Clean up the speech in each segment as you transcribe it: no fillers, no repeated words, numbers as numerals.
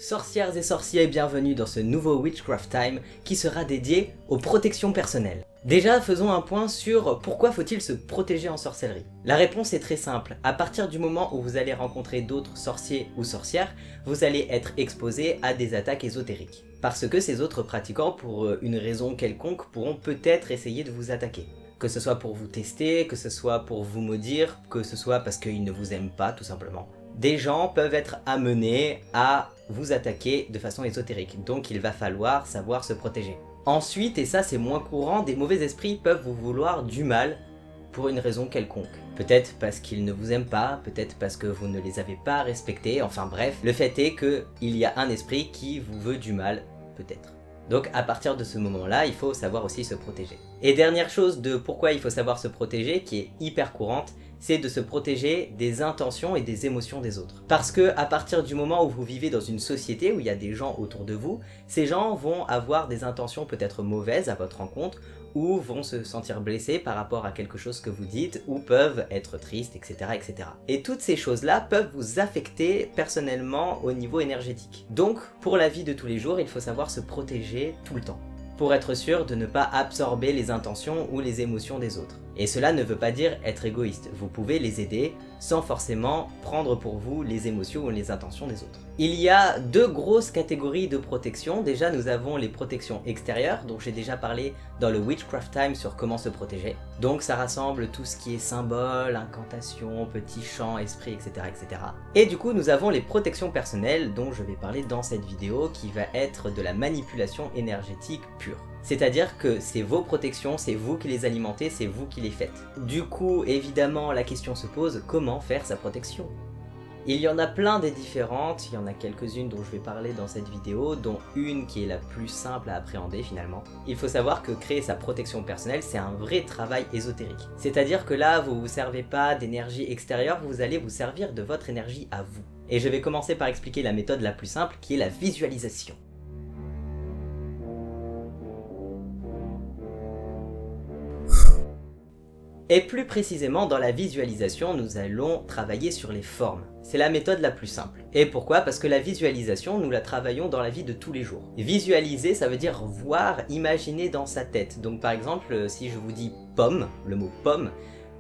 Sorcières et sorciers, bienvenue dans ce nouveau Witchcraft Time qui sera dédié aux protections personnelles. Déjà, faisons un point sur pourquoi faut-il se protéger en sorcellerie. La réponse est très simple, à partir du moment où vous allez rencontrer d'autres sorciers ou sorcières, vous allez être exposé à des attaques ésotériques. Parce que ces autres pratiquants, pour une raison quelconque, pourront peut-être essayer de vous attaquer. Que ce soit pour vous tester, que ce soit pour vous maudire, que ce soit parce qu'ils ne vous aiment pas tout simplement. Des gens peuvent être amenés à vous attaquer de façon ésotérique, donc il va falloir savoir se protéger. Ensuite, et ça c'est moins courant, des mauvais esprits peuvent vous vouloir du mal pour une raison quelconque. Peut-être parce qu'ils ne vous aiment pas, peut-être parce que vous ne les avez pas respectés, enfin bref, le fait est qu'il y a un esprit qui vous veut du mal, peut-être. Donc à partir de ce moment-là, il faut savoir aussi se protéger. Et dernière chose de pourquoi il faut savoir se protéger, qui est hyper courante, c'est de se protéger des intentions et des émotions des autres. Parce que à partir du moment où vous vivez dans une société où il y a des gens autour de vous, ces gens vont avoir des intentions peut-être mauvaises à votre rencontre, ou vont se sentir blessés par rapport à quelque chose que vous dites, ou peuvent être tristes, etc. etc. Et toutes ces choses-là peuvent vous affecter personnellement au niveau énergétique. Donc, pour la vie de tous les jours, il faut savoir se protéger tout le temps, pour être sûr de ne pas absorber les intentions ou les émotions des autres. Et cela ne veut pas dire être égoïste, vous pouvez les aider sans forcément prendre pour vous les émotions ou les intentions des autres. Il y a deux grosses catégories de protection. Déjà, nous avons les protections extérieures, dont j'ai déjà parlé dans le Witchcraft Time sur comment se protéger. Donc ça rassemble tout ce qui est symbole, incantation, petits chants, esprits, etc., etc. Et du coup, nous avons les protections personnelles, dont je vais parler dans cette vidéo, qui va être de la manipulation énergétique pure. C'est-à-dire que c'est vos protections, c'est vous qui les alimentez, c'est vous qui les faites. Du coup, évidemment, la question se pose, comment faire sa protection ? Il y en a plein des différentes, il y en a quelques-unes dont je vais parler dans cette vidéo, dont une qui est la plus simple à appréhender finalement. Il faut savoir que créer sa protection personnelle, c'est un vrai travail ésotérique. C'est-à-dire que là, vous ne vous servez pas d'énergie extérieure, vous allez vous servir de votre énergie à vous. Et je vais commencer par expliquer la méthode la plus simple, qui est la visualisation. Et plus précisément, dans la visualisation, nous allons travailler sur les formes. C'est la méthode la plus simple. Et pourquoi ? Parce que la visualisation, nous la travaillons dans la vie de tous les jours. Visualiser, ça veut dire voir, imaginer dans sa tête. Donc par exemple, si je vous dis pomme, le mot pomme,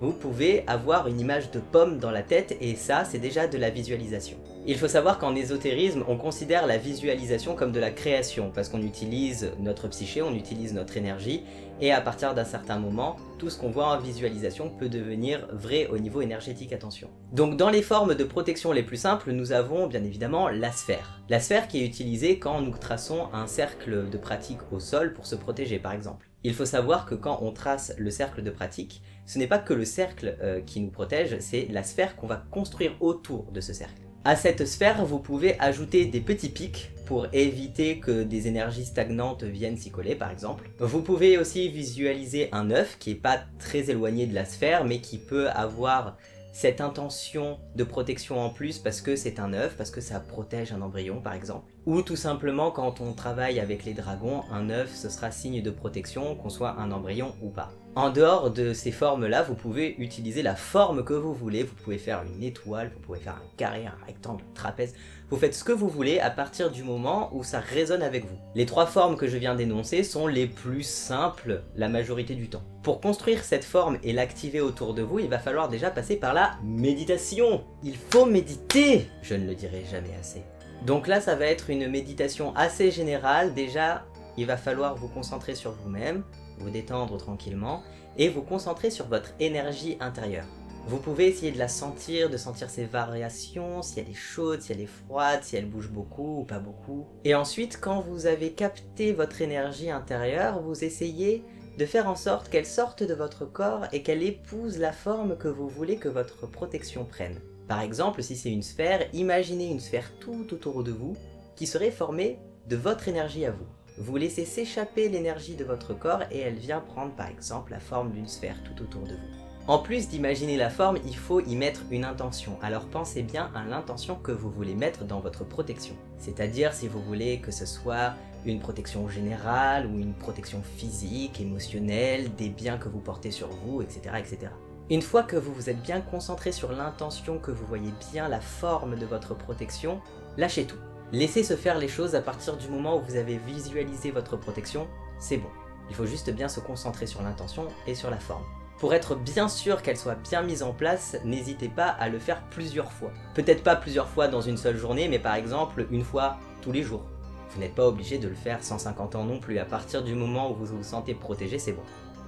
vous pouvez avoir une image de pomme dans la tête et ça, c'est déjà de la visualisation. Il faut savoir qu'en ésotérisme, on considère la visualisation comme de la création parce qu'on utilise notre psyché, on utilise notre énergie et à partir d'un certain moment, tout ce qu'on voit en visualisation peut devenir vrai au niveau énergétique, attention. Donc dans les formes de protection les plus simples, nous avons bien évidemment la sphère. La sphère qui est utilisée quand nous traçons un cercle de pratique au sol pour se protéger par exemple. Il faut savoir que quand on trace le cercle de pratique, ce n'est pas que le cercle qui nous protège, c'est la sphère qu'on va construire autour de ce cercle. À cette sphère, vous pouvez ajouter des petits pics pour éviter que des énergies stagnantes viennent s'y coller par exemple. Vous pouvez aussi visualiser un œuf qui n'est pas très éloigné de la sphère mais qui peut avoir cette intention de protection en plus parce que c'est un œuf, parce que ça protège un embryon par exemple. Ou tout simplement quand on travaille avec les dragons, un œuf ce sera signe de protection, qu'on soit un embryon ou pas. En dehors de ces formes-là, vous pouvez utiliser la forme que vous voulez. Vous pouvez faire une étoile, vous pouvez faire un carré, un rectangle, un trapèze. Vous faites ce que vous voulez à partir du moment où ça résonne avec vous. Les trois formes que je viens d'énoncer sont les plus simples la majorité du temps. Pour construire cette forme et l'activer autour de vous, il va falloir déjà passer par la méditation. Il faut méditer, je ne le dirai jamais assez. Donc là, ça va être une méditation assez générale. Déjà, il va falloir vous concentrer sur vous-même, vous détendre tranquillement et vous concentrer sur votre énergie intérieure. Vous pouvez essayer de la sentir, de sentir ses variations, si elle est chaude, si elle est froide, si elle bouge beaucoup ou pas beaucoup. Et ensuite, quand vous avez capté votre énergie intérieure, vous essayez de faire en sorte qu'elle sorte de votre corps et qu'elle épouse la forme que vous voulez que votre protection prenne. Par exemple, si c'est une sphère, imaginez une sphère tout autour de vous qui serait formée de votre énergie à vous. Vous laissez s'échapper l'énergie de votre corps et elle vient prendre par exemple la forme d'une sphère tout autour de vous. En plus d'imaginer la forme, il faut y mettre une intention. Alors pensez bien à l'intention que vous voulez mettre dans votre protection. C'est-à-dire si vous voulez que ce soit une protection générale ou une protection physique, émotionnelle, des biens que vous portez sur vous, etc. etc. Une fois que vous vous êtes bien concentré sur l'intention, que vous voyez bien la forme de votre protection, lâchez tout. Laissez se faire les choses à partir du moment où vous avez visualisé votre protection, c'est bon. Il faut juste bien se concentrer sur l'intention et sur la forme. Pour être bien sûr qu'elle soit bien mise en place, n'hésitez pas à le faire plusieurs fois. Peut-être pas plusieurs fois dans une seule journée, mais par exemple une fois tous les jours. Vous n'êtes pas obligé de le faire 150 ans non plus, à partir du moment où vous vous sentez protégé, c'est bon.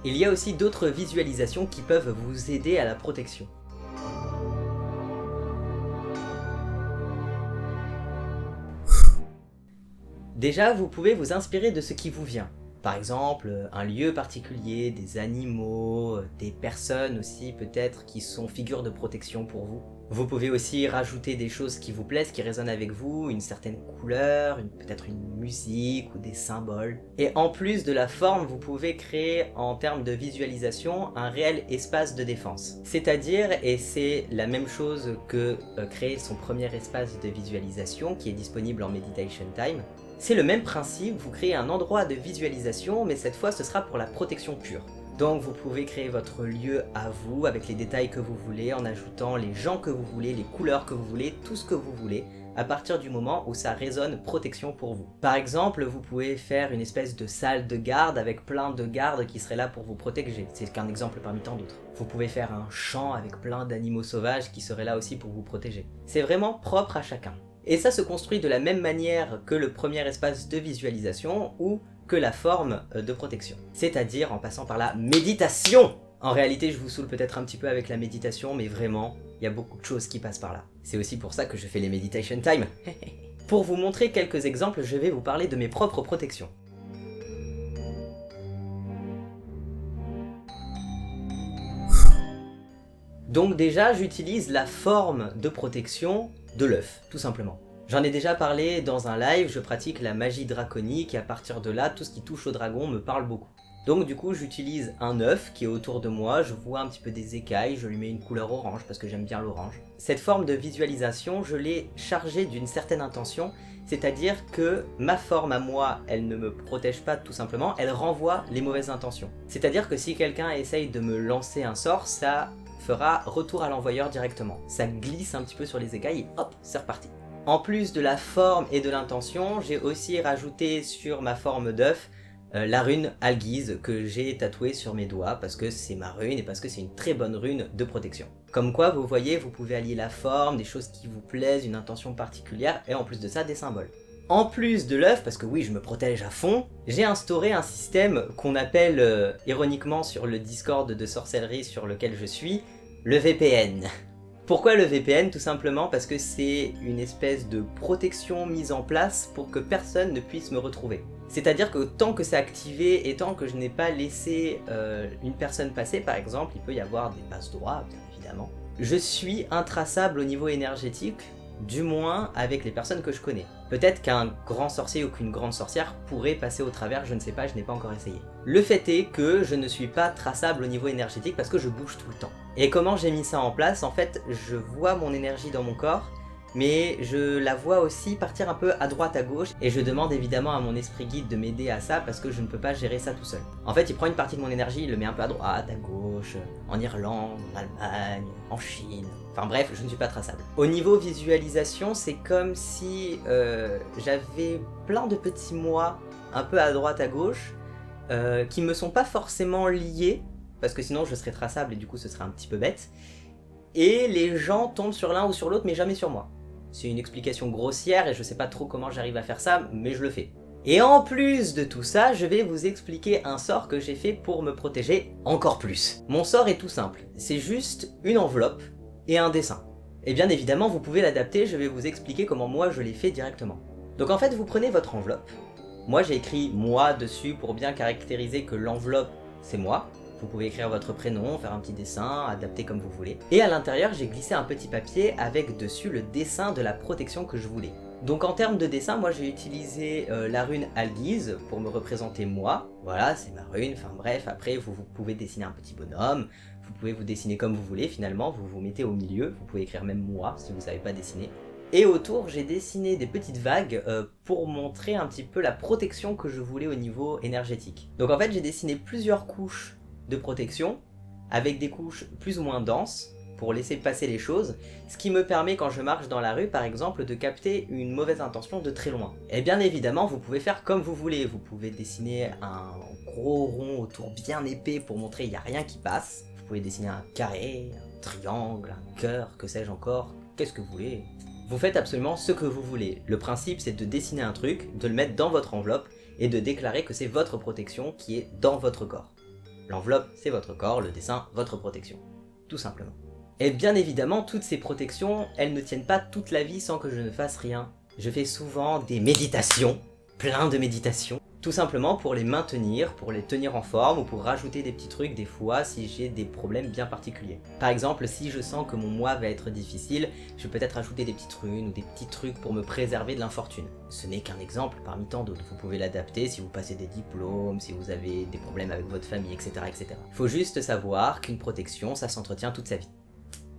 Il y a aussi d'autres visualisations qui peuvent vous aider à la protection. Déjà, vous pouvez vous inspirer de ce qui vous vient. Par exemple, un lieu particulier, des animaux, des personnes aussi peut-être qui sont figures de protection pour vous. Vous pouvez aussi rajouter des choses qui vous plaisent, qui résonnent avec vous, une certaine couleur, peut-être une musique ou des symboles. Et en plus de la forme, vous pouvez créer en termes de visualisation un réel espace de défense. C'est-à-dire, et c'est la même chose que créer son premier espace de visualisation qui est disponible en Meditation Time, c'est le même principe, vous créez un endroit de visualisation, mais cette fois ce sera pour la protection pure. Donc vous pouvez créer votre lieu à vous, avec les détails que vous voulez, en ajoutant les gens que vous voulez, les couleurs que vous voulez, tout ce que vous voulez, à partir du moment où ça résonne protection pour vous. Par exemple, vous pouvez faire une espèce de salle de garde avec plein de gardes qui seraient là pour vous protéger. C'est qu'un exemple parmi tant d'autres. Vous pouvez faire un champ avec plein d'animaux sauvages qui seraient là aussi pour vous protéger. C'est vraiment propre à chacun. Et ça se construit de la même manière que le premier espace de visualisation ou que la forme de protection. C'est-à-dire en passant par la méditation. En réalité, je vous saoule peut-être un petit peu avec la méditation, mais vraiment, il y a beaucoup de choses qui passent par là. C'est aussi pour ça que je fais les Meditation Time. Pour vous montrer quelques exemples, je vais vous parler de mes propres protections. Donc déjà, j'utilise la forme de protection de l'œuf, tout simplement. J'en ai déjà parlé dans un live, je pratique la magie draconique et à partir de là, tout ce qui touche au dragon me parle beaucoup. Donc du coup, j'utilise un œuf qui est autour de moi, je vois un petit peu des écailles, je lui mets une couleur orange parce que j'aime bien l'orange. Cette forme de visualisation, je l'ai chargée d'une certaine intention, c'est-à-dire que ma forme à moi, elle ne me protège pas tout simplement, elle renvoie les mauvaises intentions. C'est-à-dire que si quelqu'un essaye de me lancer un sort, ça fera retour à l'envoyeur directement. Ça glisse un petit peu sur les écailles et hop, c'est reparti. En plus de la forme et de l'intention, j'ai aussi rajouté sur ma forme d'œuf la rune Algiz que j'ai tatouée sur mes doigts parce que c'est ma rune et parce que c'est une très bonne rune de protection. Comme quoi, vous voyez, vous pouvez allier la forme, des choses qui vous plaisent, une intention particulière et en plus de ça, des symboles. En plus de l'œuf, parce que oui, je me protège à fond, j'ai instauré un système qu'on appelle, ironiquement sur le Discord de sorcellerie sur lequel je suis, le VPN. Pourquoi le VPN? Tout simplement parce que c'est une espèce de protection mise en place pour que personne ne puisse me retrouver. C'est-à-dire que tant que c'est activé et tant que je n'ai pas laissé une personne passer, par exemple, il peut y avoir des passes droits, bien évidemment, je suis intraçable au niveau énergétique, du moins avec les personnes que je connais. Peut-être qu'un grand sorcier ou qu'une grande sorcière pourrait passer au travers, je ne sais pas, je n'ai pas encore essayé. Le fait est que je ne suis pas traçable au niveau énergétique parce que je bouge tout le temps. Et comment j'ai mis ça en place? En fait, je vois mon énergie dans mon corps, mais je la vois aussi partir un peu à droite à gauche et je demande évidemment à mon esprit guide de m'aider à ça parce que je ne peux pas gérer ça tout seul. En fait, il prend une partie de mon énergie, il le met un peu à droite, à gauche, en Irlande, en Allemagne, en Chine, enfin bref, je ne suis pas traçable. Au niveau visualisation, c'est comme si j'avais plein de petits moi un peu à droite à gauche qui me sont pas forcément liés parce que sinon je serais traçable et du coup ce serait un petit peu bête. Et les gens tombent sur l'un ou sur l'autre mais jamais sur moi. C'est une explication grossière et je sais pas trop comment j'arrive à faire ça, mais je le fais. Et en plus de tout ça, je vais vous expliquer un sort que j'ai fait pour me protéger encore plus. Mon sort est tout simple, c'est juste une enveloppe et un dessin. Et bien évidemment, vous pouvez l'adapter, je vais vous expliquer comment moi je l'ai fait directement. Donc en fait, vous prenez votre enveloppe. Moi j'ai écrit « moi » dessus pour bien caractériser que l'enveloppe c'est moi. Vous pouvez écrire votre prénom, faire un petit dessin, adapter comme vous voulez. Et à l'intérieur, j'ai glissé un petit papier avec dessus le dessin de la protection que je voulais. Donc en termes de dessin, moi j'ai utilisé la rune Algiz pour me représenter moi. Voilà, c'est ma rune, enfin bref, après vous pouvez dessiner un petit bonhomme, vous pouvez vous dessiner comme vous voulez finalement, vous vous mettez au milieu, vous pouvez écrire même moi si vous ne savez pas dessiner. Et autour, j'ai dessiné des petites vagues pour montrer un petit peu la protection que je voulais au niveau énergétique. Donc en fait, j'ai dessiné plusieurs couches de protection, avec des couches plus ou moins denses, pour laisser passer les choses, ce qui me permet quand je marche dans la rue par exemple de capter une mauvaise intention de très loin. Et bien évidemment vous pouvez faire comme vous voulez, vous pouvez dessiner un gros rond autour bien épais pour montrer qu'il n'y a rien qui passe, vous pouvez dessiner un carré, un triangle, un cœur, que sais-je encore, qu'est-ce que vous voulez. Vous faites absolument ce que vous voulez, le principe c'est de dessiner un truc, de le mettre dans votre enveloppe et de déclarer que c'est votre protection qui est dans votre corps. L'enveloppe, c'est votre corps, le dessin, votre protection. Tout simplement. Et bien évidemment, toutes ces protections, elles ne tiennent pas toute la vie sans que je ne fasse rien. Je fais souvent des méditations, plein de méditations, tout simplement pour les maintenir, pour les tenir en forme ou pour rajouter des petits trucs des fois si j'ai des problèmes bien particuliers. Par exemple, si je sens que mon mois va être difficile, je vais peut-être ajouter des petites runes ou des petits trucs pour me préserver de l'infortune. Ce n'est qu'un exemple parmi tant d'autres, vous pouvez l'adapter si vous passez des diplômes, si vous avez des problèmes avec votre famille, etc. etc. Faut juste savoir qu'une protection, ça s'entretient toute sa vie.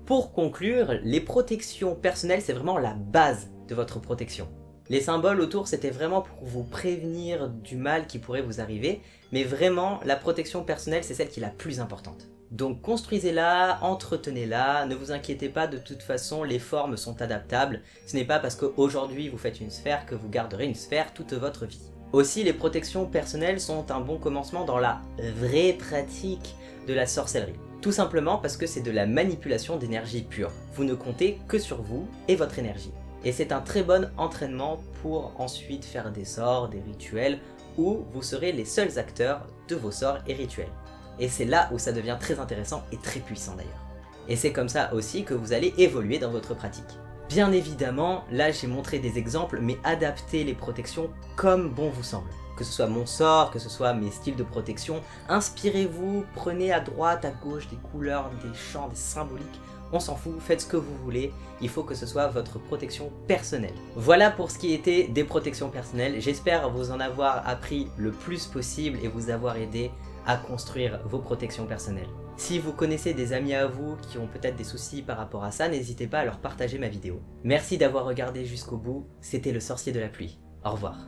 Pour conclure, les protections personnelles, c'est vraiment la base de votre protection. Les symboles autour, c'était vraiment pour vous prévenir du mal qui pourrait vous arriver, mais vraiment, la protection personnelle, c'est celle qui est la plus importante. Donc construisez-la, entretenez-la, ne vous inquiétez pas, de toute façon, les formes sont adaptables. Ce n'est pas parce qu'aujourd'hui vous faites une sphère que vous garderez une sphère toute votre vie. Aussi, les protections personnelles sont un bon commencement dans la vraie pratique de la sorcellerie. Tout simplement parce que c'est de la manipulation d'énergie pure. Vous ne comptez que sur vous et votre énergie. Et c'est un très bon entraînement pour ensuite faire des sorts, des rituels, où vous serez les seuls acteurs de vos sorts et rituels. Et c'est là où ça devient très intéressant et très puissant d'ailleurs. Et c'est comme ça aussi que vous allez évoluer dans votre pratique. Bien évidemment, là j'ai montré des exemples, mais adaptez les protections comme bon vous semble. Que ce soit mon sort, que ce soit mes styles de protection, inspirez-vous, prenez à droite, à gauche des couleurs, des chants, des symboliques. On s'en fout, faites ce que vous voulez, il faut que ce soit votre protection personnelle. Voilà pour ce qui était des protections personnelles, j'espère vous en avoir appris le plus possible et vous avoir aidé à construire vos protections personnelles. Si vous connaissez des amis à vous qui ont peut-être des soucis par rapport à ça, n'hésitez pas à leur partager ma vidéo. Merci d'avoir regardé jusqu'au bout, c'était le sorcier de la pluie. Au revoir.